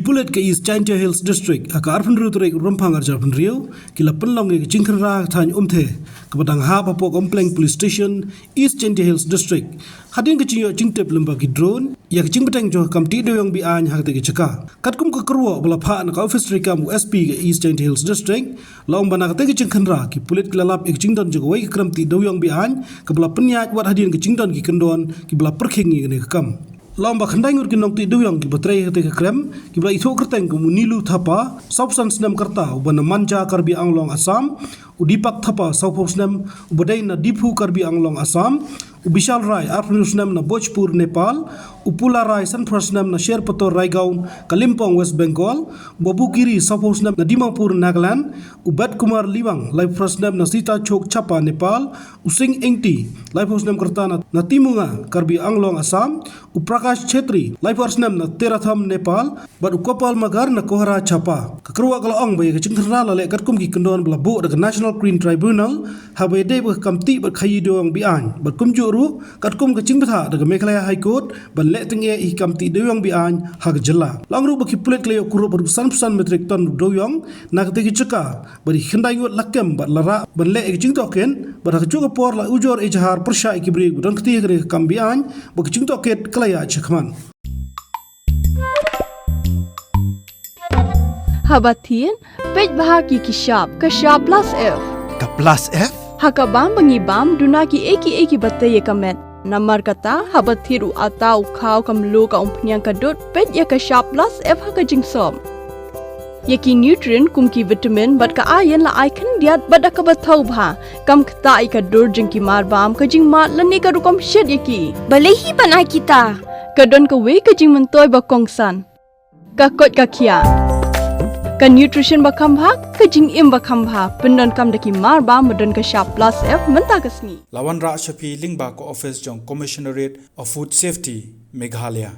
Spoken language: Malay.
Pulit ke East China Hills District aka arpun rutrek rumpang arjarpun rio kila penlong ke jingkra than Umthe ke badang ha papo kompleng police station East China Hills District hadin ke cinyo jingtep lemba ki drone ya ke Bteng jo kamti Dewïong Beaiñ hak te ke ceka katkum ke Kyrwoh bala pha na office rikam USP ke East China Hills District laung bana te ke jingkra ki Pulit kilalap ek jingdon jo wai ke kramti Dewïong Beaiñ ke bala penyat wat hadin ke jingdon ki kendon ki bala perkhingi ke kam Lamba Khyndai Ngut ki nongti Dewïong ki Bteng te krem ki bla itho kerteng ko munilu thapa subsan snam karta ubana manja karbi anglong Assam udipak thapa saupos nam ubadai na diphu karbi anglong Assam ubishal rai arpnus nam na Bhojpur Nepal upula rai sanpras nam na Sherpator Raigaon Kalimpong West Bengal babukiri saupos nam na Dimapur Nagaland ubat kumar liwang laipras nam na Sita Chok Chapa Nepal using engti laipos nam karta na timunga karbi anglong Assam Prakash Chetri, Laipars nam na Teratham Nepal, but ukopal magar na Kohara Chapa. Kyrwoh kalaong bay kacingkra lale katkum ki kendon belabu dekat National Green Tribunal, habai day kamti but Dewïong Beaiñ, but kumjuru katkum kacingkra dekat Meghalaya High Court, but let tengye I kamti Dewïong Beaiñ hak Jylla. Langru baki Pulit kleo Kurup perusan metrik ton Dewïong nak tegi ceka, but Khyndai Ngut lakem but lara but let kacingtoken, but hakjuga por la ujor ejahar persya ikibri budon ketiga ke kam Beaiñ, but kacingtoket kelaya cekman. Habatin, pej bahagi ki sharp plus F. Ka plus F? Hakabam bangibam dunaki eki bataye kamet. Namar kata habatiru atau kau kamlu ka umpnyang kadut pej ya ka sharp plus F haka jingsom. Yaki nutrient kumki vitamin bat ka ayan la icon diat bat ka batau bha kam kta I ka dur jingki marbam ka jingma lani ka rukom shed yaki. Balehi banai kita. Kadon ka we ka jing mentoy ba kongsan. Ka kot ka kia. Ka nutrition ba kambha ka jing im ba kambha pendon kam daki marba medon ka sharp plus F menta ka sni. Lawan ra shapi lingba ko office jong commissionerate of food safety Meghalaya.